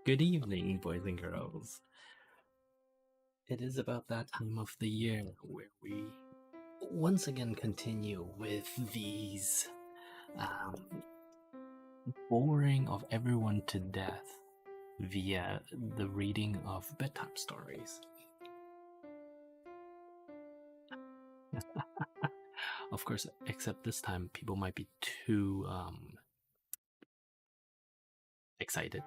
Good evening, boys and girls. It is about that time of the year where we once again continue with these boring of everyone to death via the reading of bedtime stories. Of course, except this time, people might be too excited.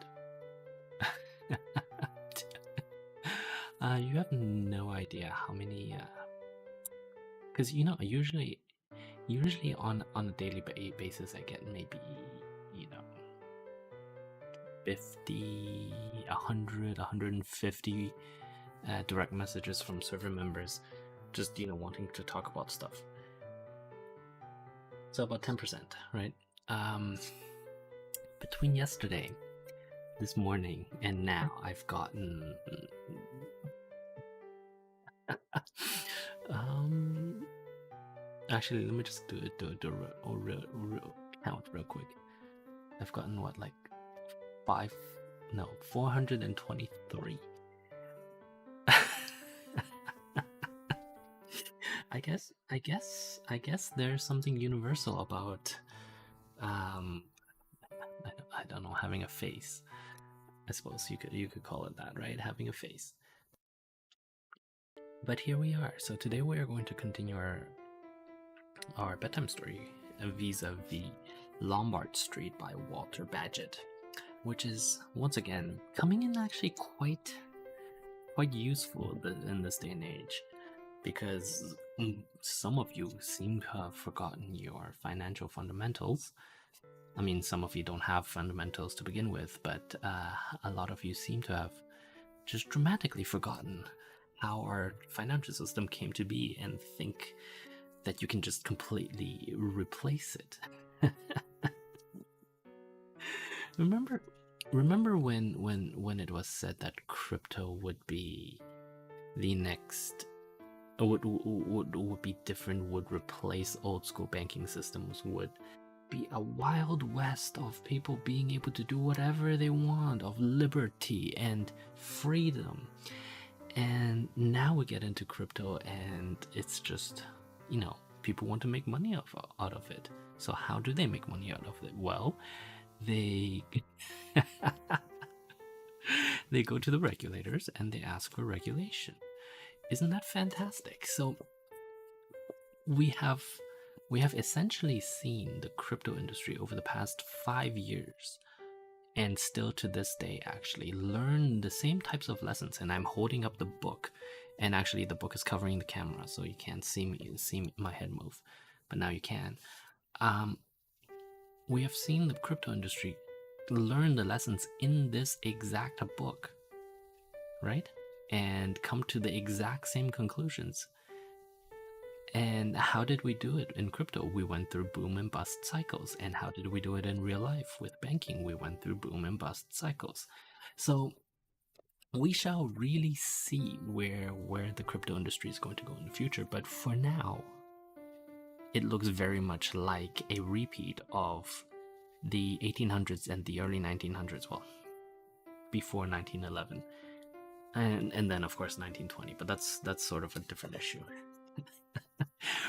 You have no idea how many, because usually on a daily basis, I get maybe 50, 100, 150 direct messages from server members, just wanting to talk about stuff. So about 10%, right? Between yesterday, this morning, and now, I've gotten actually, let me just do count real quick. I've gotten what, like 423. I guess there's something universal about I don't know, having a face. I suppose you could call it that, right? Having a face. But here we are. So today we are going to continue our bedtime story vis-a-vis Lombard Street by Walter Bagehot, which is once again coming in actually quite useful in this day and age, because some of you seem to have forgotten your financial fundamentals. I mean, some of you don't have fundamentals to begin with, but a lot of you seem to have just dramatically forgotten how our financial system came to be and think that you can just completely replace it. Remember when it was said that crypto would be the next, would be different, would replace old school banking systems, would be a wild west of people being able to do whatever they want, of liberty and freedom. And now we get into crypto and it's just, people want to make money out of it. So how do they make money out of it? Well, they they go to the regulators and they ask for regulation. Isn't that fantastic? So we have essentially seen the crypto industry over the past 5 years, and still to this day actually learn the same types of lessons. And I'm holding up the book, and actually the book is covering the camera, so you can't see my head move, but now you can. We have seen the crypto industry learn the lessons in this exact book, right? And come to the exact same conclusions. And how did we do it in crypto? We went through boom and bust cycles. And how did we do it in real life with banking? We went through boom and bust cycles. So we shall really see where the crypto industry is going to go in the future. But for now, it looks very much like a repeat of the 1800s and the early 1900s. Well, before 1911. And then of course 1920, but that's sort of a different issue.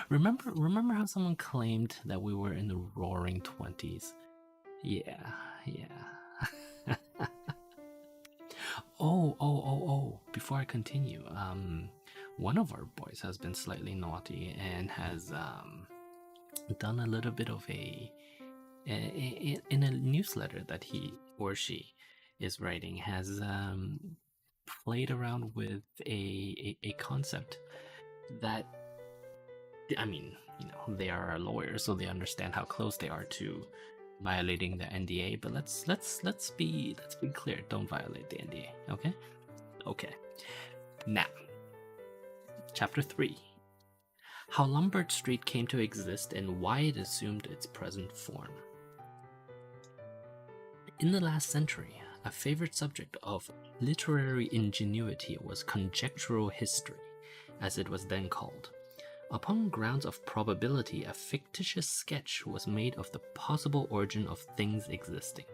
Remember how someone claimed that we were in the roaring 20s? Yeah. Oh, before I continue, one of our boys has been slightly naughty and has done a little bit of in a newsletter that he or she is writing, has played around with a concept that, I mean, they are lawyers, so they understand how close they are to violating the NDA. But let's be clear. Don't violate the NDA, okay? Okay. Now, Chapter 3: How Lombard Street came to exist and why it assumed its present form. In the last century, a favorite subject of literary ingenuity was conjectural history, as it was then called. Upon grounds of probability, a fictitious sketch was made of the possible origin of things existing.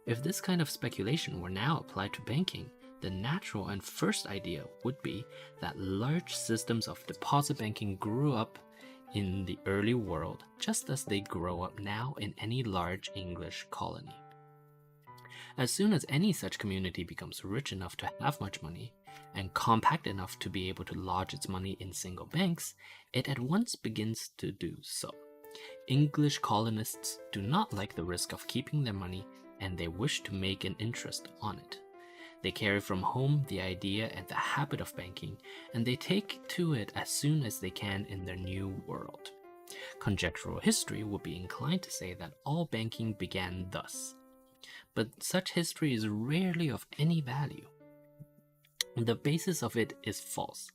If this kind of speculation were now applied to banking, the natural and first idea would be that large systems of deposit banking grew up in the early world just as they grow up now in any large English colony. As soon as any such community becomes rich enough to have much money, and compact enough to be able to lodge its money in single banks, it at once begins to do so. English colonists do not like the risk of keeping their money, and they wish to make an interest on it. They carry from home the idea and the habit of banking, and they take to it as soon as they can in their new world. Conjectural history would be inclined to say that all banking began thus. But such history is rarely of any value. The basis of it is false.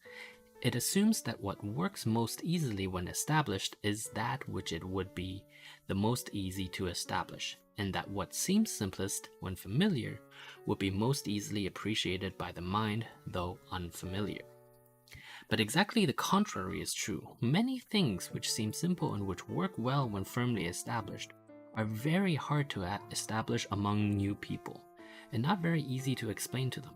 It assumes that what works most easily when established is that which it would be the most easy to establish, and that what seems simplest when familiar would be most easily appreciated by the mind, though unfamiliar. But exactly the contrary is true. Many things which seem simple and which work well when firmly established are very hard to establish among new people, and not very easy to explain to them.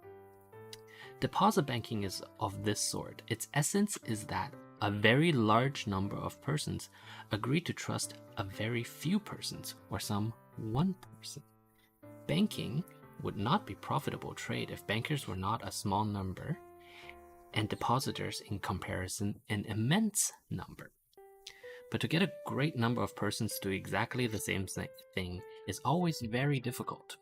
Deposit banking is of this sort. Its essence is that a very large number of persons agree to trust a very few persons, or some one person. Banking would not be profitable trade if bankers were not a small number, and depositors in comparison an immense number. But to get a great number of persons to do exactly the same thing is always very difficult.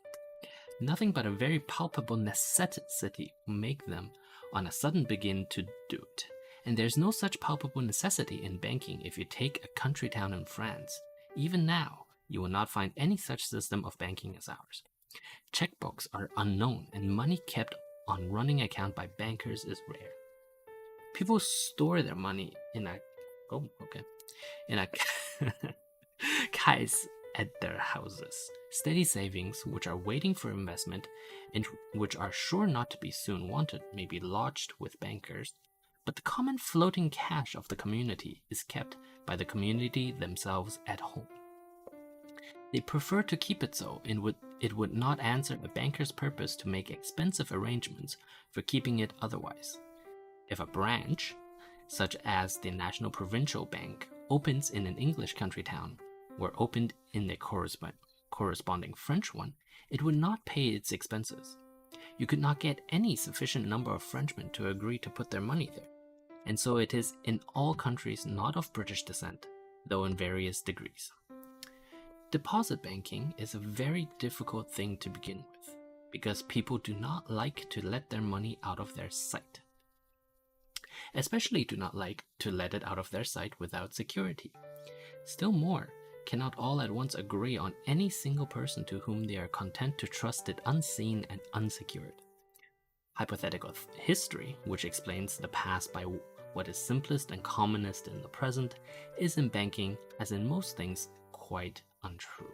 Nothing but a very palpable necessity will make them on a sudden begin to do it. And there's no such palpable necessity in banking if you take a country town in France. Even now, you will not find any such system of banking as ours. Checkbooks are unknown, and money kept on running account by bankers is rare. People store their money in a case at their houses. Steady savings, which are waiting for investment and which are sure not to be soon wanted, may be lodged with bankers, but the common floating cash of the community is kept by the community themselves at home. They prefer to keep it so, and it would not answer a banker's purpose to make expensive arrangements for keeping it otherwise. If a branch, such as the National Provincial Bank, opens in an English country town, or opened in the corresponding French one, it would not pay its expenses. You could not get any sufficient number of Frenchmen to agree to put their money there, and so it is in all countries not of British descent, though in various degrees. Deposit banking is a very difficult thing to begin with, because people do not like to let their money out of their sight. Especially do not like to let it out of their sight without security. Still more, cannot all at once agree on any single person to whom they are content to trust it unseen and unsecured. Hypothetical history, which explains the past by what is simplest and commonest in the present, is in banking, as in most things, quite untrue.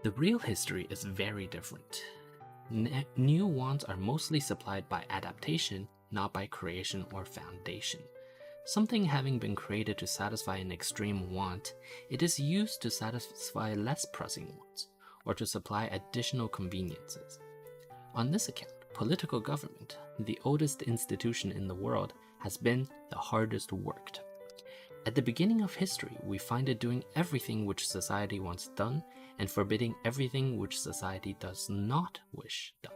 The real history is very different. New wants are mostly supplied by adaptation, not by creation or foundation. Something having been created to satisfy an extreme want, it is used to satisfy less pressing wants, or to supply additional conveniences. On this account, political government, the oldest institution in the world, has been the hardest worked. At the beginning of history, we find it doing everything which society wants done, and forbidding everything which society does not wish done.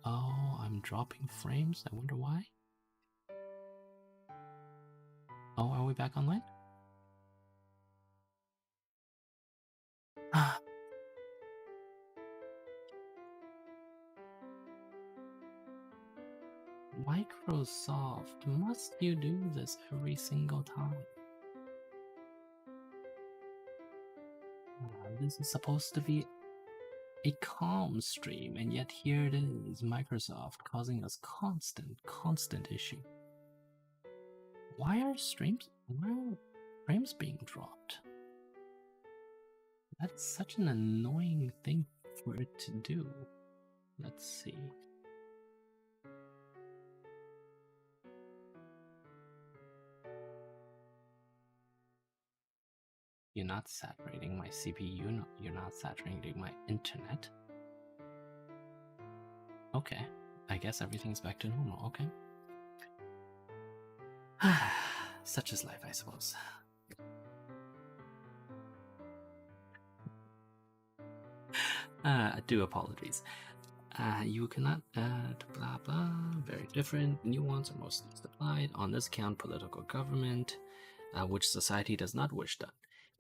Oh, I'm dropping frames. I wonder why. Oh, are we back online? Microsoft, must you do this every single time? This is supposed to be a calm stream, and yet here it is, Microsoft causing us constant issue. Why are frames being dropped? That's such an annoying thing for it to do. Let's see. You're not saturating my CPU, you're not saturating my internet. Okay, I guess everything's back to normal, okay. Such is life, I suppose. I do apologies. You cannot add blah blah, very different, nuance are mostly applied. On this count, political government, which society does not wish done.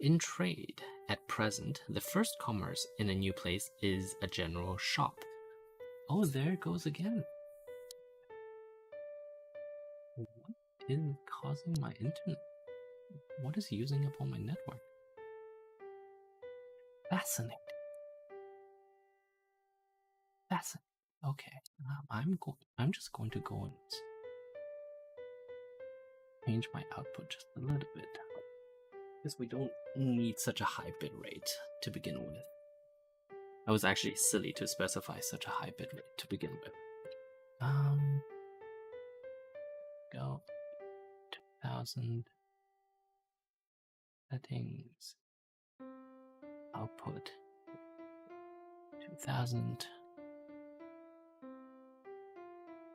In trade, at present, the first commerce in a new place is a general shop. Oh, there it goes again. What is causing my internet? What is using up all my network? Fascinating. Fascinating. Okay, I'm just going to go and change my output just a little bit, because we don't need such a high bit rate to begin with. I was actually silly to specify such a high bit rate to begin with. Go 2000 settings, output 2000.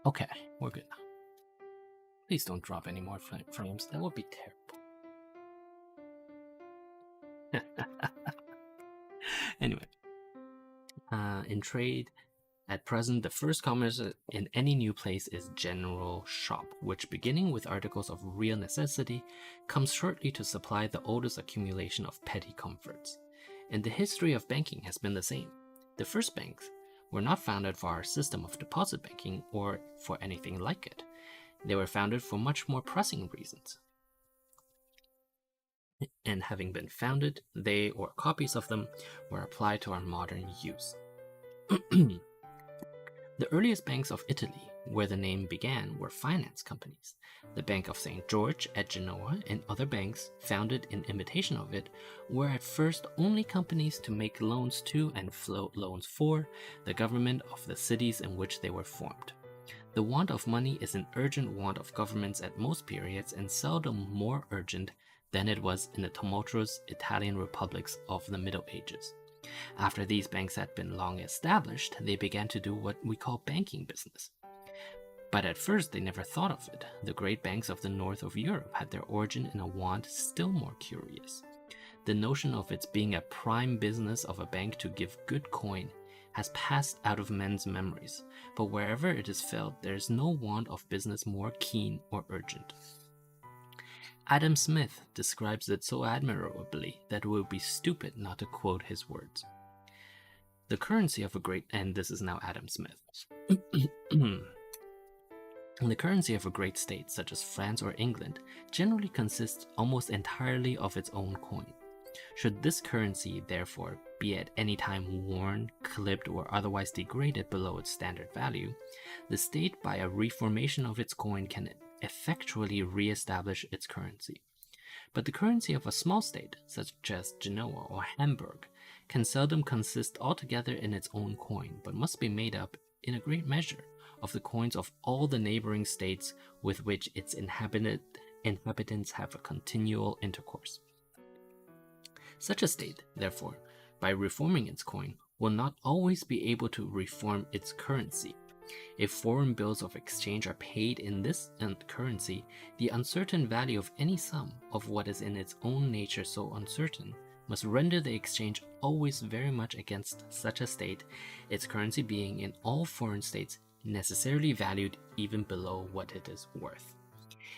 Okay, we're good now. Please don't drop any more frames, that would be terrible. Anyway, in trade, at present, the first commerce in any new place is general shop, which, beginning with articles of real necessity, comes shortly to supply the oldest accumulation of petty comforts. And the history of banking has been the same. The first banks were not founded for our system of deposit banking or for anything like it. They were founded for much more pressing reasons. And having been founded, they, or copies of them, were applied to our modern use. The earliest banks of Italy, where the name began, were finance companies. The Bank of St. George at Genoa and other banks, founded in imitation of it, were at first only companies to make loans to and float loans for the government of the cities in which they were formed. The want of money is an urgent want of governments at most periods, and seldom more urgent than it was in the tumultuous Italian republics of the Middle Ages. After these banks had been long established, they began to do what we call banking business. But at first they never thought of it. The great banks of the north of Europe had their origin in a want still more curious. The notion of its being a prime business of a bank to give good coin has passed out of men's memories, but wherever it is felt, there is no want of business more keen or urgent. Adam Smith describes it so admirably that it would be stupid not to quote his words. The currency of a great, and this is now Adam Smith. The currency of a great state, such as France or England, generally consists almost entirely of its own coin. Should this currency, therefore, be at any time worn, clipped, or otherwise degraded below its standard value, the state, by a reformation of its coin, can effectually re-establish its currency. But the currency of a small state, such as Genoa or Hamburg, can seldom consist altogether in its own coin, but must be made up, in a great measure, of the coins of all the neighboring states with which its inhabitants have a continual intercourse. Such a state, therefore, by reforming its coin, will not always be able to reform its currency. If foreign bills of exchange are paid in this currency, the uncertain value of any sum of what is in its own nature so uncertain must render the exchange always very much against such a state, its currency being in all foreign states necessarily valued even below what it is worth.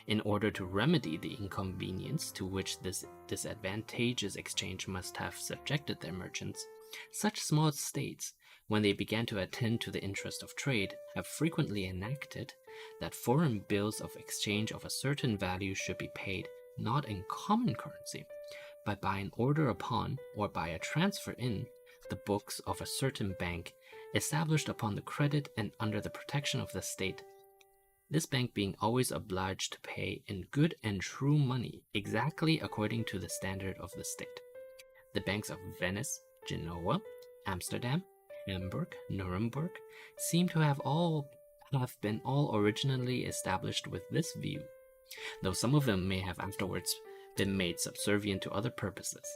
In order to remedy the inconvenience to which this disadvantageous exchange must have subjected their merchants, such small states, when they began to attend to the interest of trade, have frequently enacted that foreign bills of exchange of a certain value should be paid not in common currency, but by an order upon, or by a transfer in, the books of a certain bank, established upon the credit and under the protection of the state, this bank being always obliged to pay in good and true money exactly according to the standard of the state. The banks of Venice, Genoa, Amsterdam, Hamburg, Nuremberg seem to have been all originally established with this view, though some of them may have afterwards been made subservient to other purposes.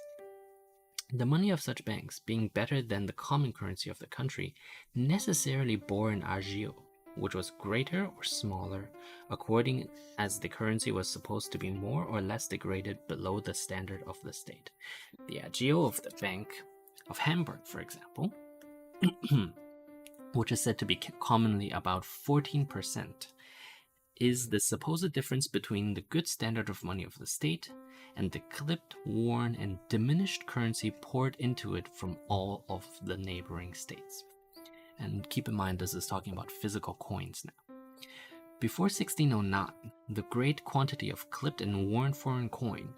The money of such banks, being better than the common currency of the country, necessarily bore an agio, which was greater or smaller, according as the currency was supposed to be more or less degraded below the standard of the state. The agio of the Bank of Hamburg, for example, which is said to be commonly about 14%, is the supposed difference between the good standard of money of the state and the clipped, worn, and diminished currency poured into it from all of the neighboring states. And keep in mind, this is talking about physical coins now. Before 1609, the great quantity of clipped and worn foreign coin,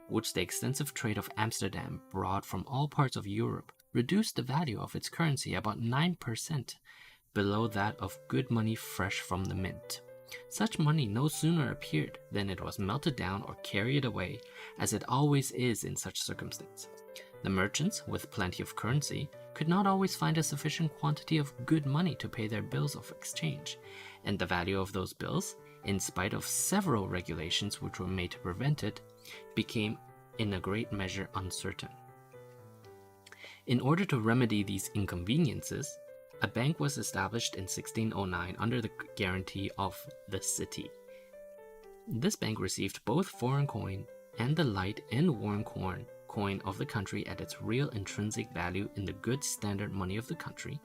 which the extensive trade of Amsterdam brought from all parts of Europe, reduced the value of its currency about 9% below that of good money fresh from the mint. Such money no sooner appeared than it was melted down or carried away, as it always is in such circumstance. The merchants, with plenty of currency, could not always find a sufficient quantity of good money to pay their bills of exchange, and the value of those bills, in spite of several regulations which were made to prevent it, became in a great measure uncertain. In order to remedy these inconveniences, a bank was established in 1609 under the guarantee of the city. This bank received both foreign coin and the light and worn coin of the country at its real intrinsic value in the good standard money of the country,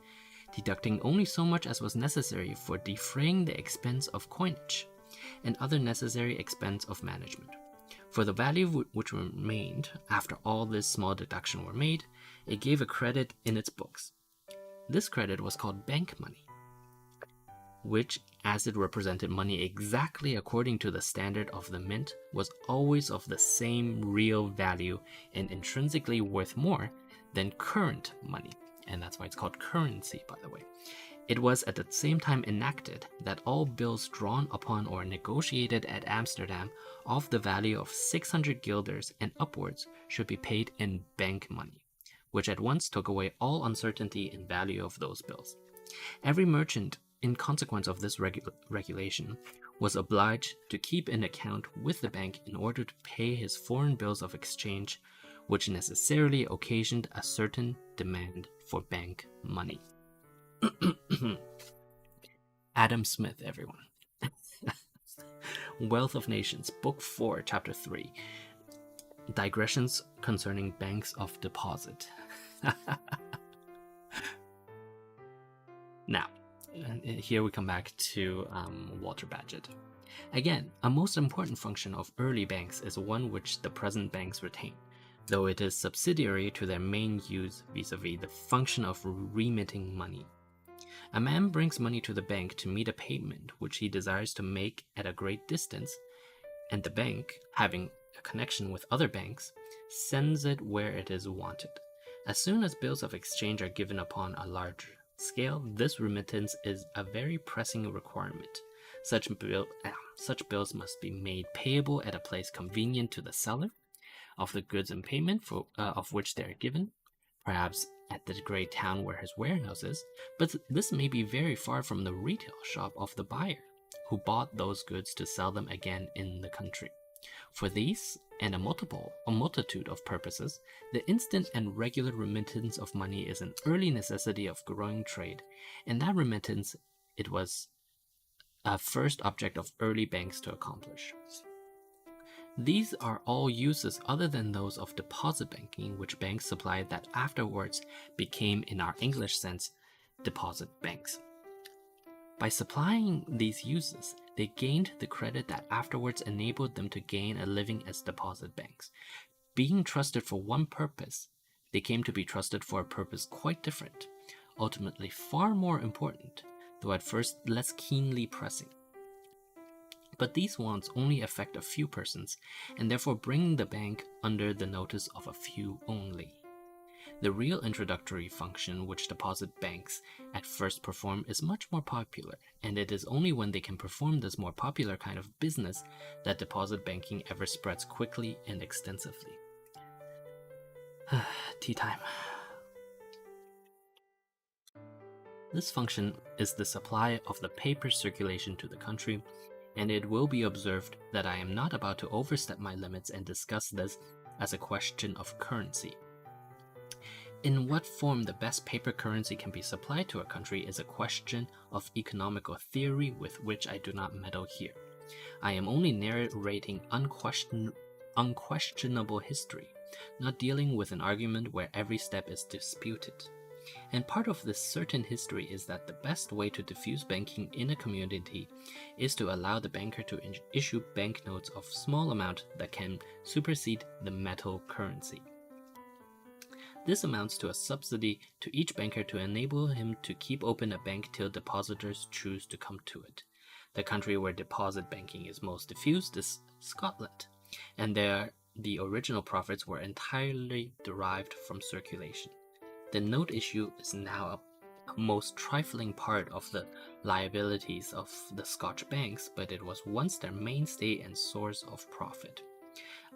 deducting only so much as was necessary for defraying the expense of coinage and other necessary expense of management. For the value which remained after all this small deduction were made, it gave a credit in its books. This credit was called bank money, which, as it represented money exactly according to the standard of the mint, was always of the same real value and intrinsically worth more than current money. And that's why it's called currency, by the way. It was at the same time enacted that all bills drawn upon or negotiated at Amsterdam of the value of 600 guilders and upwards should be paid in bank money, which at once took away all uncertainty in value of those bills. Every merchant, in consequence of this regulation, was obliged to keep an account with the bank in order to pay his foreign bills of exchange, which necessarily occasioned a certain demand for bank money. Adam Smith, everyone. Wealth of Nations, Book 4, Chapter 3. Digressions concerning banks of deposit. Now, here we come back to Walter Bagehot. Again, a most important function of early banks is one which the present banks retain, though it is subsidiary to their main use vis-a-vis the function of remitting money. A man brings money to the bank to meet a payment which he desires to make at a great distance, and the bank, having a connection with other banks, sends it where it is wanted. As soon as bills of exchange are given upon a large scale, this remittance is a very pressing requirement. Such bills must be made payable at a place convenient to the seller of the goods in payment of which they are given, perhaps at the great town where his warehouse is, but this may be very far from the retail shop of the buyer, who bought those goods to sell them again in the country. For these, and a multitude of purposes, the instant and regular remittance of money is an early necessity of growing trade, and that remittance it was a first object of early banks to accomplish. These are all uses other than those of deposit banking which banks supplied that afterwards became, in our English sense, deposit banks. By supplying these uses, they gained the credit that afterwards enabled them to gain a living as deposit banks. Being trusted for one purpose, they came to be trusted for a purpose quite different, ultimately far more important, though at first less keenly pressing. But these wants only affect a few persons, and therefore bring the bank under the notice of a few only. The real introductory function which deposit banks at first perform is much more popular, and it is only when they can perform this more popular kind of business that deposit banking ever spreads quickly and extensively. Tea time. This function is the supply of the paper circulation to the country, and it will be observed that I am not about to overstep my limits and discuss this as a question of currency. In what form the best paper currency can be supplied to a country is a question of economical theory with which I do not meddle here. I am only narrating unquestionable history, not dealing with an argument where every step is disputed. And part of this certain history is that the best way to diffuse banking in a community is to allow the banker to issue banknotes of small amount that can supersede the metal currency. This amounts to a subsidy to each banker to enable him to keep open a bank till depositors choose to come to it. The country where deposit banking is most diffused is Scotland, and there the original profits were entirely derived from circulation. The note issue is now a most trifling part of the liabilities of the Scotch banks, but it was once their mainstay and source of profit.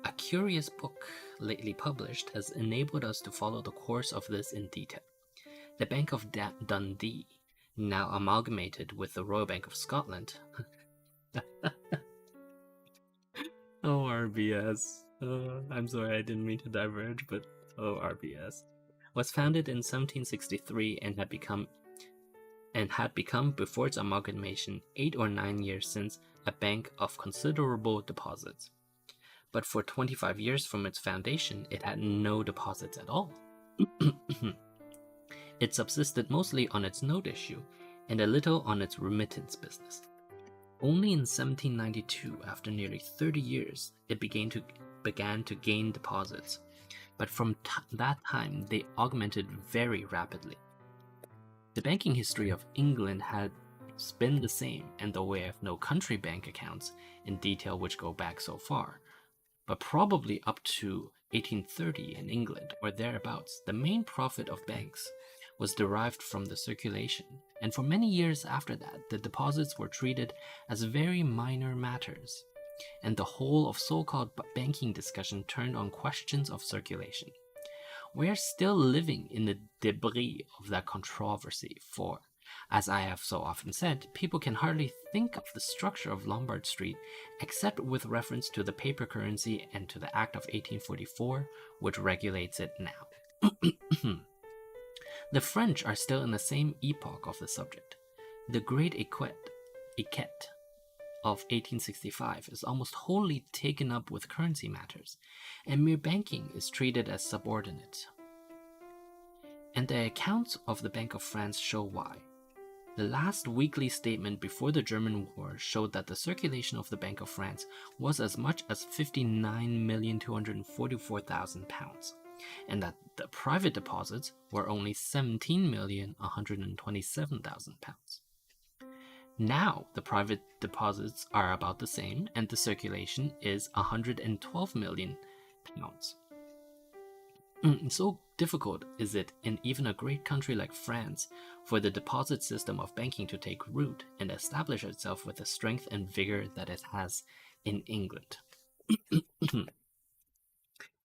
A curious book lately published has enabled us to follow the course of this in detail. The Bank of Dundee, now amalgamated with the Royal Bank of Scotland. Oh, RBS. I'm sorry, I didn't mean to diverge, but RBS. Was founded in 1763 and had become, before its amalgamation 8 or 9 years since, a bank of considerable deposits. But for 25 years from its foundation, it had no deposits at all. It subsisted mostly on its note issue and a little on its remittance business. Only in 1792, after nearly 30 years, it began to gain deposits, but from that time they augmented very rapidly. The banking history of England has been the same, and though we have no country bank accounts in detail which go back so far, but probably up to 1830 in England or thereabouts, the main profit of banks was derived from the circulation, and for many years after that, the deposits were treated as very minor matters, and the whole of so-called banking discussion turned on questions of circulation. We are still living in the debris of that controversy, for, as I have so often said, people can hardly think of the structure of Lombard Street except with reference to the paper currency and to the Act of 1844, which regulates it now. The French are still in the same epoch of the subject. The Great Équette of 1865 is almost wholly taken up with currency matters, and mere banking is treated as subordinate. And the accounts of the Bank of France show why. The last weekly statement before the German War showed that the circulation of the Bank of France was as much as £59,244,000, and that the private deposits were only £17,127,000. Now the private deposits are about the same, and the circulation is £112 million. So difficult is it in even a great country like France for the deposit system of banking to take root and establish itself with the strength and vigor that it has in England.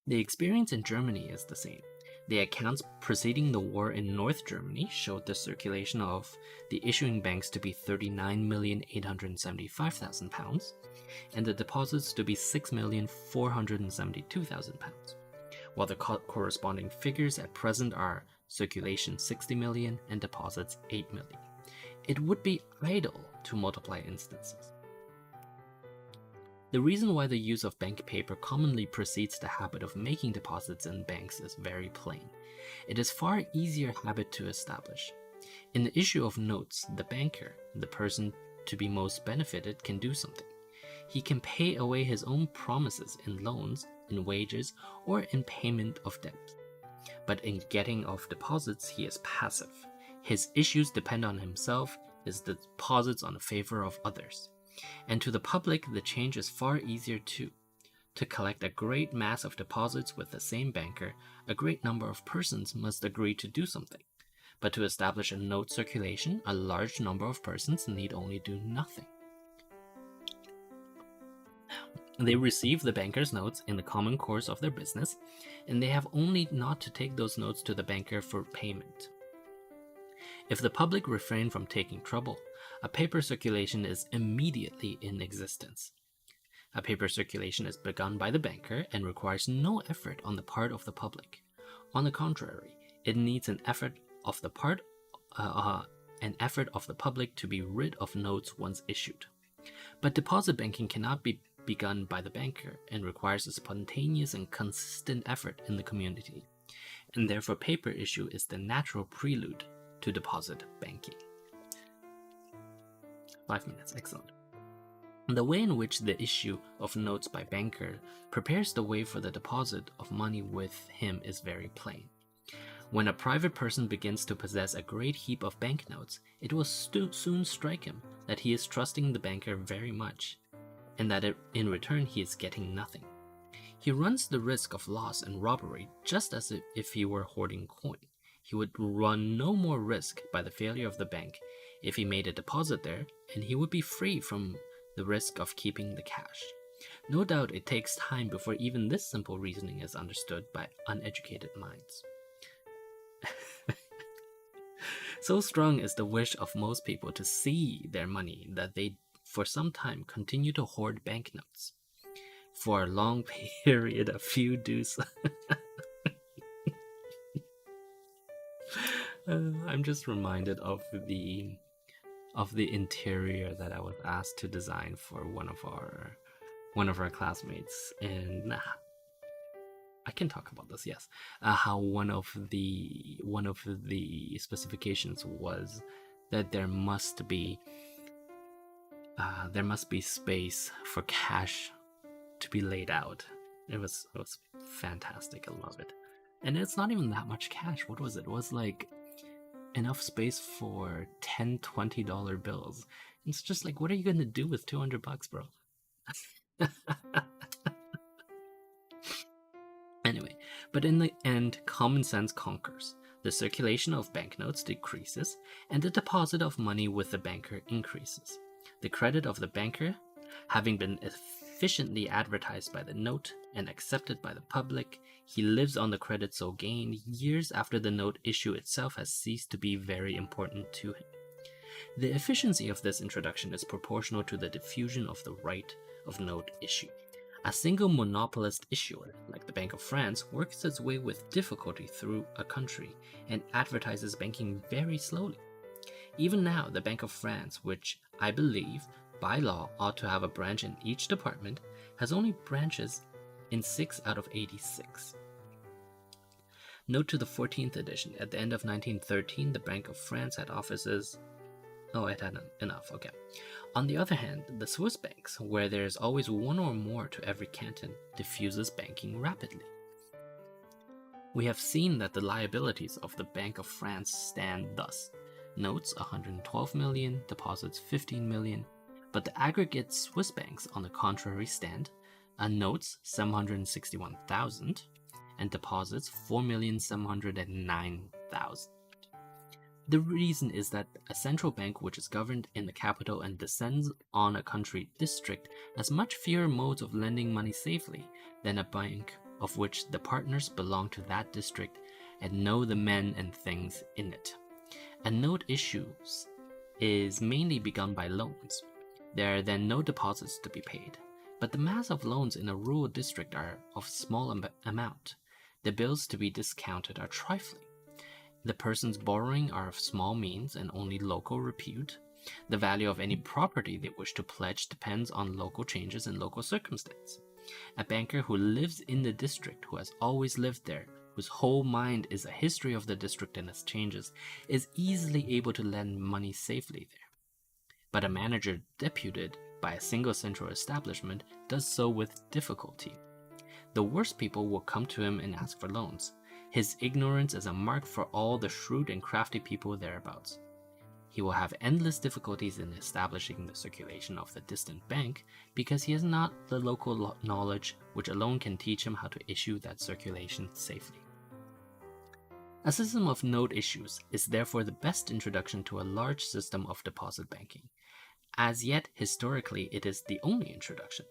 The experience in Germany is the same. The accounts preceding the war in North Germany showed the circulation of the issuing banks to be £39,875,000 and the deposits to be £6,472,000, while the corresponding figures at present are circulation 60 million and deposits 8 million. It would be idle to multiply instances. The reason why the use of bank paper commonly precedes the habit of making deposits in banks is very plain. It is far easier habit to establish. In the issue of notes, the banker, the person to be most benefited, can do something. He can pay away his own promises in loans, in wages, or in payment of debt. But in getting of deposits, he is passive. His issues depend on himself, his deposits on the favor of others. And to the public, the change is far easier too. To collect a great mass of deposits with the same banker, a great number of persons must agree to do something. But to establish a note circulation, a large number of persons need only do nothing. They receive the banker's notes in the common course of their business, and they have only not to take those notes to the banker for payment. If the public refrain from taking trouble, a paper circulation is immediately in existence. A paper circulation is begun by the banker and requires no effort on the part of the public. On the contrary, It needs an effort of the public to be rid of notes once issued. But deposit banking cannot be begun by the banker and requires a spontaneous and consistent effort in the community, and therefore paper issue is the natural prelude to deposit banking. 5 minutes, excellent. The way in which the issue of notes by banker prepares the way for the deposit of money with him is very plain. When a private person begins to possess a great heap of banknotes, it will soon strike him that he is trusting the banker very much, and that in return he is getting nothing. He runs the risk of loss and robbery just as if he were hoarding coin. He would run no more risk by the failure of the bank if he made a deposit there, and he would be free from the risk of keeping the cash. No doubt it takes time before even this simple reasoning is understood by uneducated minds. So strong is the wish of most people to see their money that they for some time continue to hoard banknotes. For a long period, a few do so. I'm just reminded of the interior that I was asked to design for one of our classmates, and I can talk about this. Yes, how one of the specifications was that there must be space for cash to be laid out. It was fantastic. I love it. And it's not even that much cash. What was it? It was like enough space for $10-$20 bills. It's just like, what are you gonna do with $200, bro? Anyway, but in the end, common sense conquers. The circulation of banknotes decreases, and the deposit of money with the banker increases. The credit of the banker, having been efficiently advertised by the note and accepted by the public, he lives on the credit so gained years after the note issue itself has ceased to be very important to him. The efficiency of this introduction is proportional to the diffusion of the right of note issue. A single monopolist issuer, like the Bank of France, works its way with difficulty through a country and advertises banking very slowly. Even now, the Bank of France, which I believe by law ought to have a branch in each department, has only branches in 6 out of 86. Note to the 14th edition. At the end of 1913, the Bank of France had offices... Oh, it had enough, okay. On the other hand, the Swiss banks, where there is always one or more to every canton, diffuses banking rapidly. We have seen that the liabilities of the Bank of France stand thus. Notes 112 million, deposits 15 million, but the aggregate Swiss banks, on the contrary, stand notes 761,000 and deposits 4,709,000. The reason is that a central bank which is governed in the capital and descends on a country district has much fewer modes of lending money safely than a bank of which the partners belong to that district and know the men and things in it. A note issues is mainly begun by loans. There are then no deposits to be paid, but the mass of loans in a rural district are of small amount. The bills to be discounted are trifling. The persons borrowing are of small means and only local repute. The value of any property they wish to pledge depends on local changes and local circumstance. A banker who lives in the district, who has always lived there, whose whole mind is a history of the district and its changes, is easily able to lend money safely there. But a manager deputed by a single central establishment does so with difficulty. The worst people will come to him and ask for loans. His ignorance is a mark for all the shrewd and crafty people thereabouts. He will have endless difficulties in establishing the circulation of the distant bank because he has not the local knowledge which alone can teach him how to issue that circulation safely. A system of note issues is therefore the best introduction to a large system of deposit banking. As yet, historically, it is the only introduction.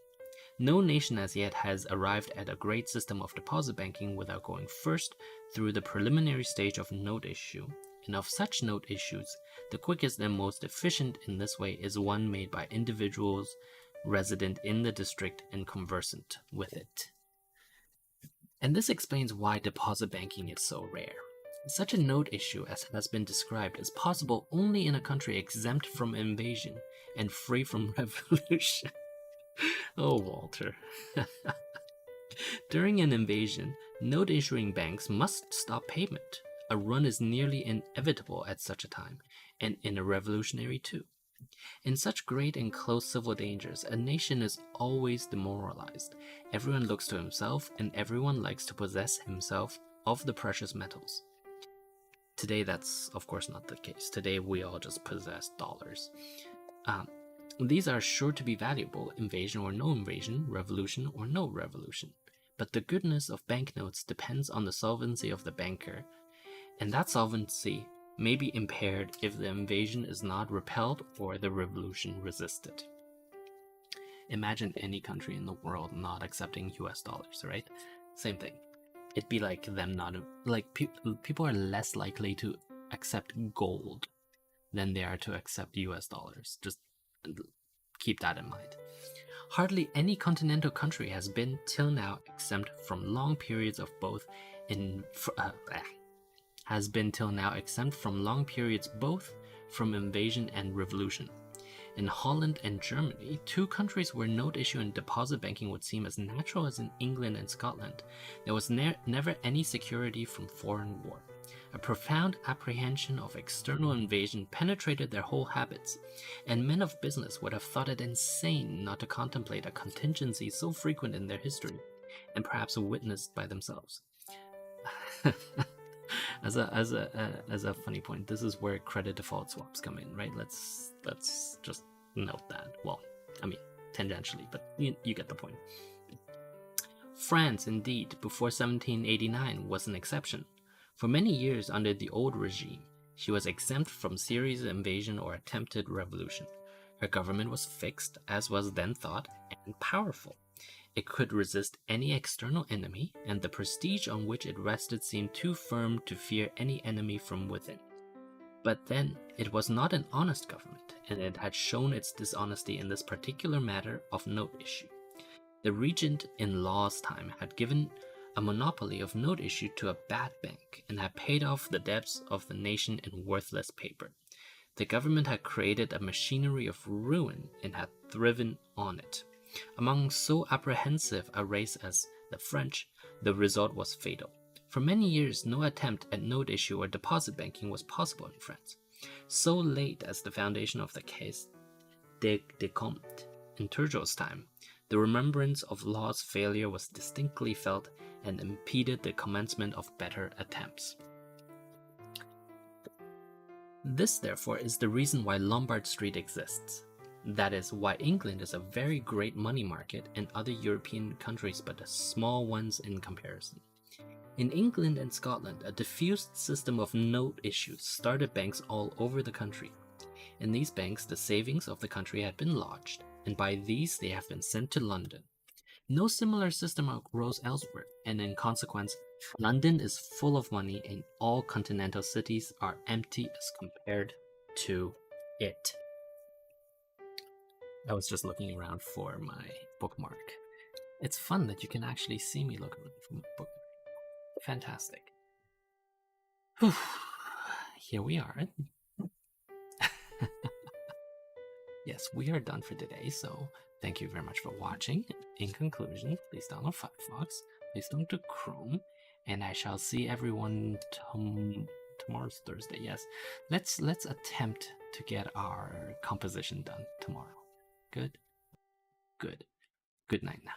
No nation as yet has arrived at a great system of deposit banking without going first through the preliminary stage of note issue, and of such note issues, the quickest and most efficient in this way is one made by individuals resident in the district and conversant with it. And this explains why deposit banking is so rare. Such a note issue as has been described is possible only in a country exempt from invasion and free from revolution. Oh, Walter. During an invasion, note issuing banks must stop payment. A run is nearly inevitable at such a time, and in a revolutionary too. In such great and close civil dangers, a nation is always demoralized. Everyone looks to himself, and everyone likes to possess himself of the precious metals. Today, that's of course not the case. Today, we all just possess dollars. These are sure to be valuable, invasion or no invasion, revolution or no revolution. But the goodness of banknotes depends on the solvency of the banker, and that solvency may be impaired if the invasion is not repelled or the revolution resisted. Imagine any country in the world not accepting US dollars, right? Same thing. It'd be like them not, like people are less likely to accept gold than they are to accept US dollars. Just keep that in mind. Hardly any continental country has been till now exempt from long periods of both from invasion and revolution. In Holland and Germany, two countries where note issue and deposit banking would seem as natural as in England and Scotland, there was never any security from foreign war. A profound apprehension of external invasion penetrated their whole habits, and men of business would have thought it insane not to contemplate a contingency so frequent in their history, and perhaps witnessed by themselves. As a funny point, this is where credit default swaps come in, right? Let's just note that. Well, I mean, tangentially, but you get the point. France, indeed, before 1789 was an exception. For many years under the old regime, she was exempt from serious invasion or attempted revolution. Her government was fixed, as was then thought, and powerful. It could resist any external enemy, and the prestige on which it rested seemed too firm to fear any enemy from within. But then, it was not an honest government, and it had shown its dishonesty in this particular matter of note issue. The regent in Law's time had given a monopoly of note issue to a bad bank, and had paid off the debts of the nation in worthless paper. The government had created a machinery of ruin and had thriven on it. Among so apprehensive a race as the French, the result was fatal. For many years, no attempt at note issue or deposit banking was possible in France. So late as the foundation of the Caisse des Comptes in Turgot's time, the remembrance of Law's failure was distinctly felt and impeded the commencement of better attempts. This, therefore, is the reason why Lombard Street exists. That is why England is a very great money market and other European countries but small ones in comparison. In England and Scotland, a diffused system of note issues started banks all over the country. In these banks, the savings of the country had been lodged, and by these they have been sent to London. No similar system arose elsewhere, and in consequence, London is full of money and all continental cities are empty as compared to it. I was just looking around for my bookmark. It's fun that you can actually see me look around for my bookmark. Fantastic. Whew. Here we are. Yes, we are done for today, so thank you very much for watching. In conclusion, please download Firefox, please don't do Chrome, and I shall see everyone tomorrow's Thursday. Yes, let's attempt to get our composition done tomorrow. Good? Good. Good night now.